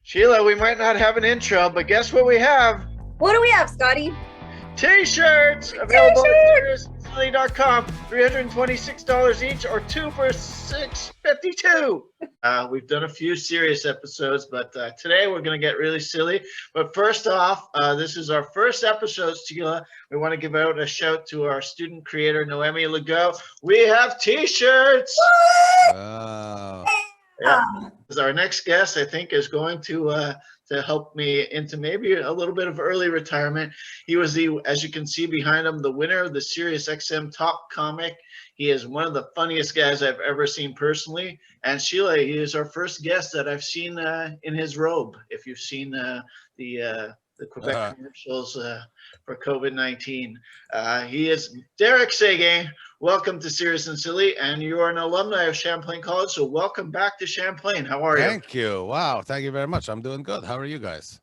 Sheila, we might not have an intro, but guess what we have? What do we have, Scotty? T-shirts available at seriouslysilly.com. $326 each, or two for $652. We've done a few serious episodes, but today we're going to get really silly. But first off, this is our first episode, Sheila. We want to give out a shout to our student creator, Noemi Legault. We have T-shirts. Wow. Yeah. Our next guest, I think, is going to help me into maybe a little bit of early retirement. He was as you can see behind him, the winner of the SiriusXM Top Comic. He is one of the funniest guys I've ever seen personally. And Sheila, he is our first guest that I've seen in his robe. If you've seen the Quebec commercials for COVID-19. He is Derek Seguin. Welcome to Serious and Silly, and you are an alumni of Champlain College, so welcome back to Champlain. How are you? Thank you. Wow, thank you very much. I'm doing good. How are you guys?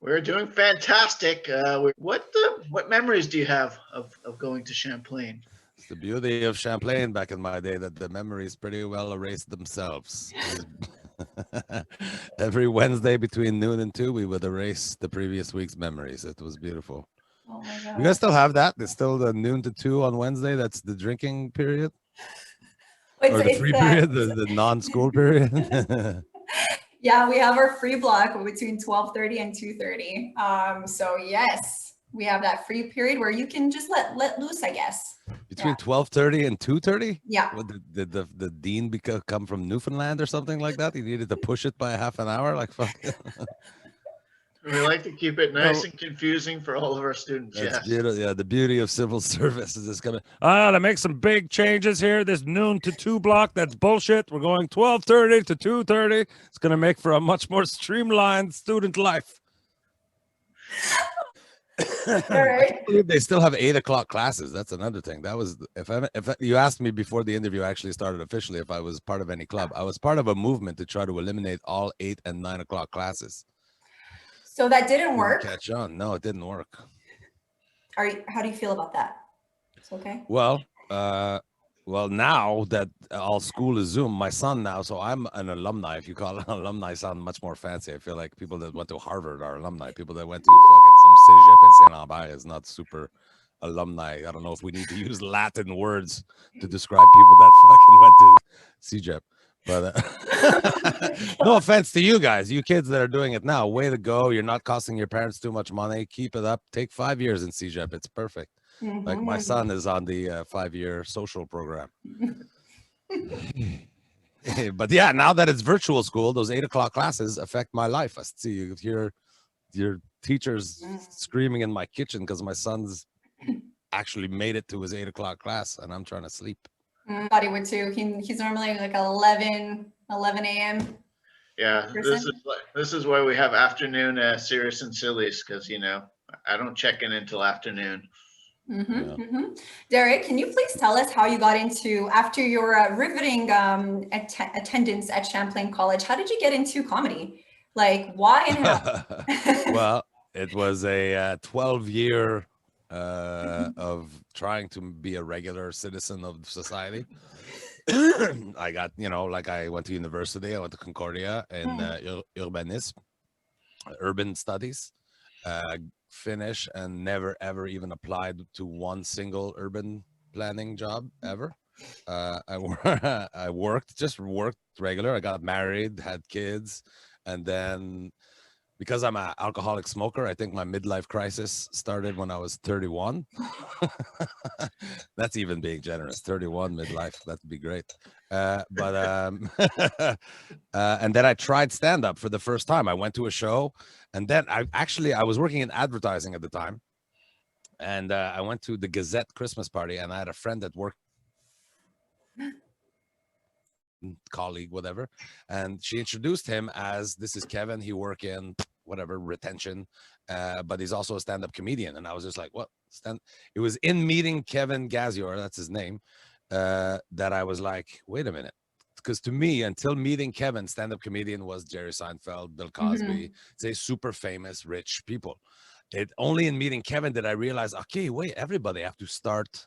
We're doing fantastic. What memories do you have of going to Champlain? It's the beauty of Champlain back in my day that the memories pretty well erased themselves. Every Wednesday between noon and 2, we would erase the previous week's memories. It was beautiful. Oh my God. You guys still have that? There's still the noon to 2 on Wednesday. That's the drinking period, or the free period, the non-school period. Yeah, we have our free block between 12:30 and 2:30. So yes, we have that free period where you can just let loose, I guess. Between 12:30 and 2:30? Yeah. What, did the dean come from Newfoundland or something like that? He needed to push it by a half an hour? Like, fuck. We like to keep it nice and confusing for all of our students. That's beautiful. Yeah, the beauty of civil service is coming. To make some big changes here. This noon to 2 block, that's bullshit. We're going 12:30 to 2:30. It's going to make for a much more streamlined student life. All right. I can't believe they still have 8 o'clock classes. That's another thing. That was if you asked me before the interview actually started officially if I was part of any club. I was part of a movement to try to eliminate all 8 and 9 o'clock classes. So that didn't work. Catch on. No, it didn't work. How do you feel about that? It's okay. Well, now that all school is Zoom, my son now, so I'm an alumni. If you call it an alumni, sound much more fancy. I feel like people that went to Harvard are alumni. People that went to fucking some Cégep in Saint-Lambert is not super alumni. I don't know if we need to use Latin words to describe people that fucking went to Cégep. But no offense to you guys, you kids that are doing it now, way to go. You're not costing your parents too much money. Keep it up. Take 5 years in Cégep. It's perfect. Mm-hmm. Like my son is on the 5-year social program. But yeah, now that it's virtual school, those 8 o'clock classes affect my life. I see you hear your teachers screaming in my kitchen because my son's actually made it to his 8 o'clock class and I'm trying to sleep. Thought he would too. He's normally like 11 a.m. Yeah, this is why we have afternoon Serious and Sillies, because I don't check in until afternoon. Mm-hmm, yeah. Mm-hmm. Derek, can you please tell us how you got into, after your riveting attendance at Champlain College, how did you get into comedy? Like, why and how? Well, it was a 12-year of trying to be a regular citizen of society. I got, like I went to university. I went to Concordia in urbanism, urban studies, finish and never, ever even applied to one single urban planning job ever. I worked regular. I got married, had kids, and then because I'm an alcoholic smoker, I think my midlife crisis started when I was 31. That's even being generous. 31 midlife, that'd be great. And then I tried stand-up for the first time. I went to a show, and then I was working in advertising at the time, and I went to the Gazette Christmas party, and I had a friend that worked, colleague, whatever, and she introduced him as, this is Kevin, he work in whatever retention, but he's also a stand-up comedian. And I was just like, what? It was in meeting Kevin Gazior, that's his name, that I was like, wait a minute, because to me, until meeting Kevin, stand-up comedian was Jerry Seinfeld, Bill Cosby, say super famous rich people. It only in meeting Kevin did I realize, okay, wait, everybody have to start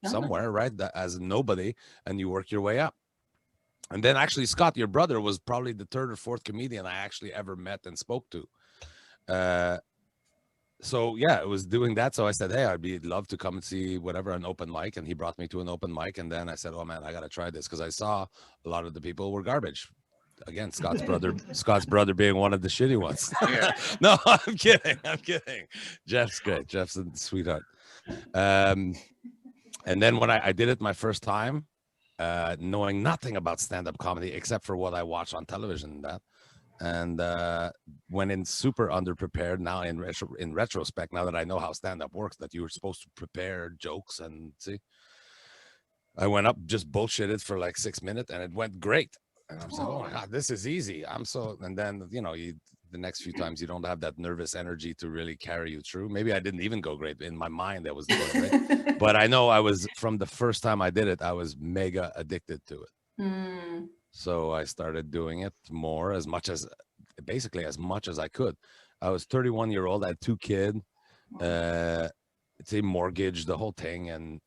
somewhere, right? As nobody, and you work your way up. And then actually, Scott, your brother, was probably the third or fourth comedian I actually ever met and spoke to. So yeah, it was doing that. So I said, hey, love to come and see whatever, an open mic. And he brought me to an open mic. And then I said, oh man, I got to try this, because I saw a lot of the people were garbage. Again, Scott's brother being one of the shitty ones. Yeah. No, I'm kidding. Jeff's great. Jeff's a sweetheart. And then when I did it my first time, knowing nothing about stand-up comedy except for what I watched on television, and went in super underprepared. Now in retrospect, now that I know how stand-up works, that you were supposed to prepare jokes, and see, I went up, just bullshitted for like 6 minutes, and it went great. And I'm saying, oh my God, this is easy. And then, the next few times you don't have that nervous energy to really carry you through. Maybe I didn't even go great. In my mind, I was going great. But I know from the first time I did it, I was mega addicted to it. So I started doing it more, as much as I could. I was 31-year-old. I had 2 kids, it's a mortgage, the whole thing. And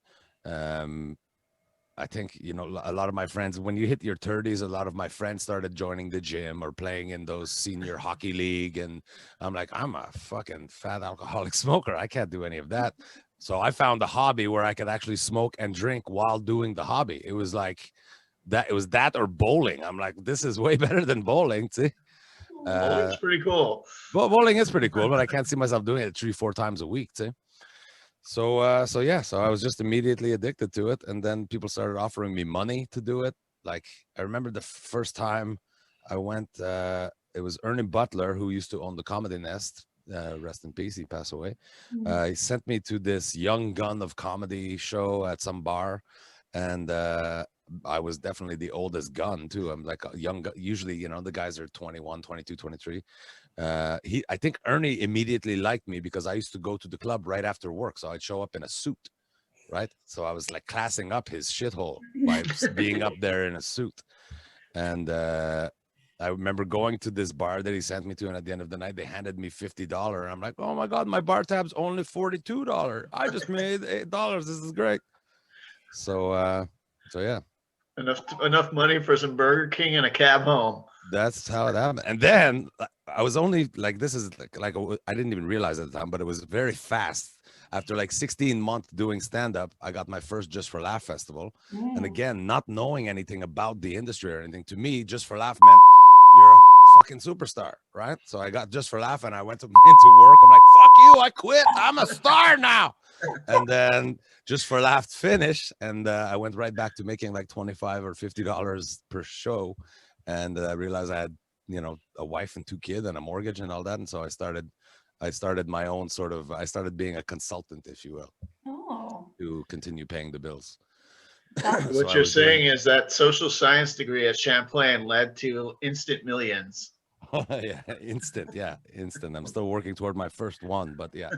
I think, a lot of my friends, when you hit your 30s, a lot of my friends started joining the gym or playing in those senior hockey league. And I'm like, I'm a fucking fat alcoholic smoker. I can't do any of that. So I found a hobby where I could actually smoke and drink while doing the hobby. It was like that. It was that or bowling. I'm like, this is way better than bowling. See? Bowling's pretty cool. Well, bowling is pretty cool, but I can't see myself doing it 3-4 times a week. See? So I was just immediately addicted to it. And then people started offering me money to do it. Like, I remember the first time I went, it was Ernie Butler, who used to own the Comedy Nest. Rest in peace, he passed away. He sent me to this young gun of comedy show at some bar. And I was definitely the oldest gun too. I'm like a young, usually, the guys are 21, 22, 23. I think Ernie immediately liked me because I used to go to the club right after work. So I'd show up in a suit, right? So I was like classing up his shithole by being up there in a suit. And I remember going to this bar that he sent me to, and at the end of the night, they handed me $50. And I'm like, oh my God, my bar tab's only $42. I just made $8. This is great. So yeah. Enough money for some Burger King and a cab home. That's how it happened. And then I was only like, this is like I didn't even realize at the time, but it was very fast. After like 16 months doing stand-up, I got my first Just for Laugh festival. And again, not knowing anything about the industry or anything, to me, Just for Laugh meant you're a fucking superstar, right? So I got Just for Laugh and I went into work. I'm like, fuck you, I quit. I'm a star now. And then Just for Laugh finished, and I went right back to making like $25 or $50 per show. And I realized I had, a wife and 2 kids and a mortgage and all that. And so I started my own I started being a consultant, if you will, to continue paying the bills. What you're saying is that social science degree at Champlain led to instant millions. Yeah, instant. I'm still working toward my first one, but yeah.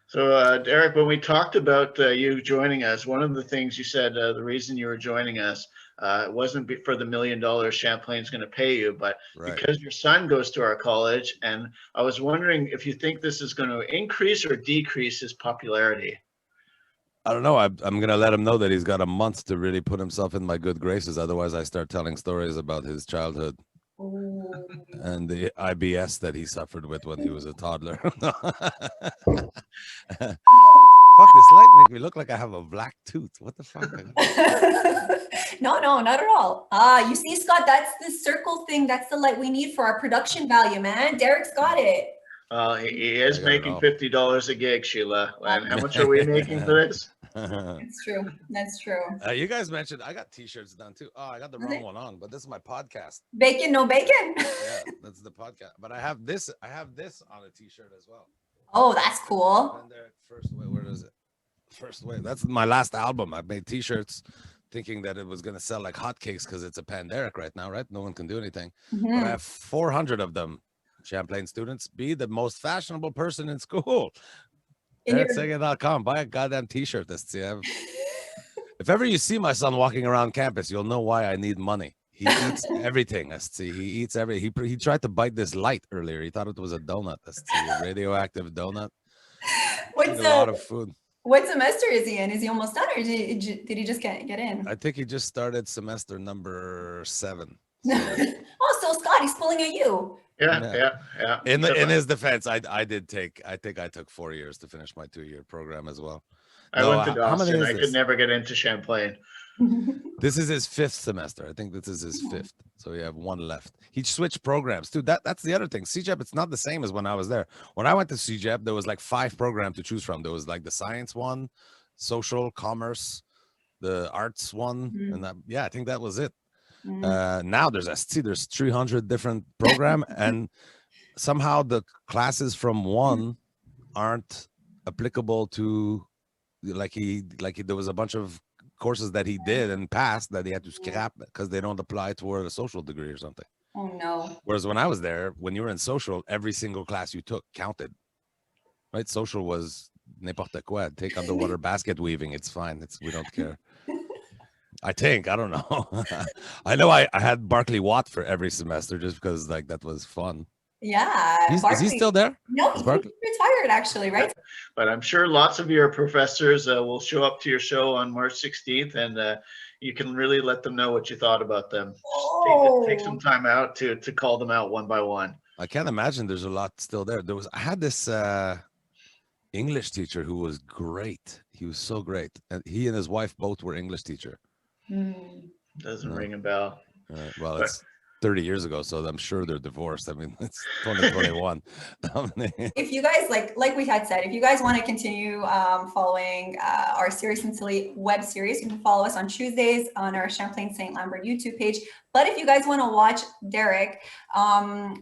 So, Derek, when we talked about you joining us, one of the things you said, the reason you were joining us, it wasn't for the $1 million Champlain's going to pay you, but because your son goes to our college. And I was wondering if you think this is going to increase or decrease his popularity. I don't know. I'm going to let him know that he's got a month to really put himself in my good graces. Otherwise, I start telling stories about his childhood. And the IBS that he suffered with when he was a toddler. Fuck, this light make me look like I have a black tooth. What the fuck? No, not at all. You see, Scott, that's the circle thing. That's the light we need for our production value, man. Derek's got it. He is making $50 a gig, Sheila. And how much are we making for this? That's true. That's true. You guys mentioned I got t-shirts done too. Oh, I got the wrong one on, but this is my podcast. Bacon, no bacon. Yeah, that's the podcast. But I have this on a t-shirt as well. Oh, that's cool. And there, First Way, where is it? First Way. That's my last album. I made t-shirts thinking that it was gonna sell like hotcakes because it's a pandemic right now, right? No one can do anything. But I have 400 of them. Champlain students, be the most fashionable person in school. DerekSegan.com. Buy a goddamn t-shirt. If ever you see my son walking around campus, you'll know why I need money. He eats everything. He eats he tried to bite this light earlier. He thought it was a donut. A radioactive donut. What's a lot of food. What semester is he in? Is he almost done, or did he just get in? I think he just started semester number 7. Oh, so Scott, he's pulling at you. Yeah. In his defense, I think I took 4 years to finish my 2-year program as well. I went to how many Dawson. is I this? could never get into Champlain. This is his 5th semester. I think this is his 5th. So you have 1 left. He switched programs too. That's the other thing. CJEP, it's not the same as when I was there. When I went to CJEP, there was like 5 programs to choose from. There was like the science one, social, commerce, the arts one, and that, yeah, I think that was it. Now there's 300 different program, and somehow the classes from one aren't applicable to there was a bunch of courses that he did and passed that he had to scrap because they don't apply toward a social degree or something. Oh no. Whereas when I was there, when you were in social, every single class you took counted. Right? Social was n'importe quoi. Take underwater basket weaving. It's fine. We don't care. I think. I don't know. I know I had Barclay Watt for every semester just because like that was fun. Yeah. Is he still there? No, he's retired actually, right? But I'm sure lots of your professors will show up to your show on March 16th, and you can really let them know what you thought about them. Take some time out to call them out one by one. I can't imagine there's a lot still there. I had this English teacher who was great. He was so great. And he and his wife both were English teacher. Doesn't ring a bell. Well, it's 30 years ago, so I'm sure they're divorced. I mean, it's 2021. If you guys like we had said, if you guys want to continue following our Serious and Silly web series, you can follow us on Tuesdays on our Champlain St. Lambert YouTube page. But if you guys want to watch Derek,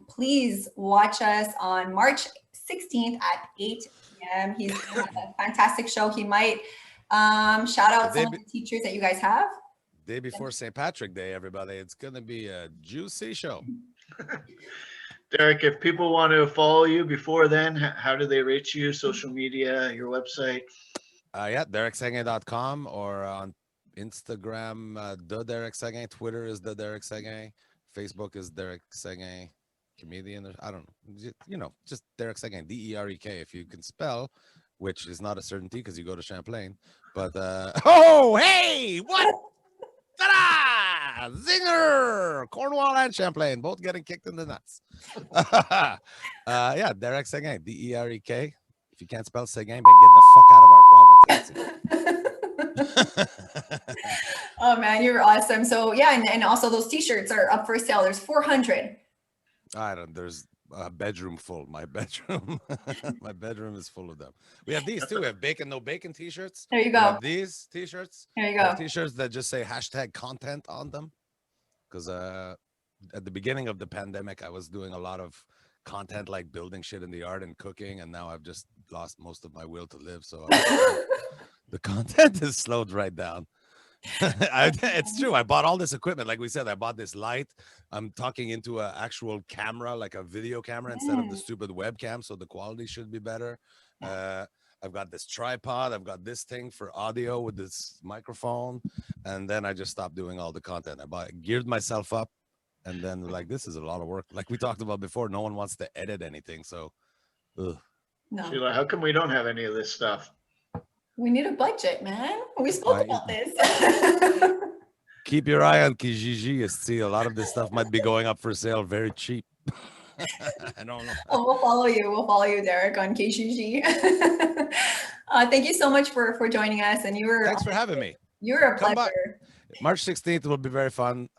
please watch us on March 16th at 8 p.m. He's a fantastic show. He might shout out some of the teachers that you guys have. Day before St. Patrick Day, everybody. It's going to be a juicy show. Derek, if people want to follow you before then, how do they reach you? Social media, your website? Yeah, DerekSeguin.com or on Instagram, The Derek Seguin. Twitter is The Derek Seguin. Facebook is Derek Seguin Comedian. I don't know. Just Derek Seguin, DEREK, if you can spell, which is not a certainty because you go to Champlain. But, oh, hey, what? Ta-da! Zinger! Cornwall and Champlain, both getting kicked in the nuts. Yeah, Derek Seguin, DEREK. If you can't spell Seguin, then get the fuck out of our province. Oh man, you're awesome. So yeah, and also those t-shirts are up for sale. There's 400. There's a bedroom full. My bedroom is full of them. We have these too. We have bacon, no bacon t-shirts. There you go. We have these t-shirts. There you go. T-shirts that just say #content on them. Because at the beginning of the pandemic, I was doing a lot of content like building shit in the yard and cooking, and now I've just lost most of my will to live. So the content is slowed right down. It's true. I bought all this equipment. Like we said, I bought this light. I'm talking into an actual camera, like a video camera instead of the stupid webcam. So the quality should be better. I've got this tripod. I've got this thing for audio with this microphone. And then I just stopped doing all the content. Geared myself up. And then like, this is a lot of work. Like we talked about before, no one wants to edit anything. So, no. Sheila, how come we don't have any of this stuff? We need a budget, man. We spoke about this. Keep your eye on Kijiji. See, a lot of this stuff might be going up for sale very cheap. I don't know. Oh, we'll follow you. We'll follow you, Derek, on Kijiji. Thank you so much for joining us. And Thanks for having me. You were a pleasure. March 16th will be very fun.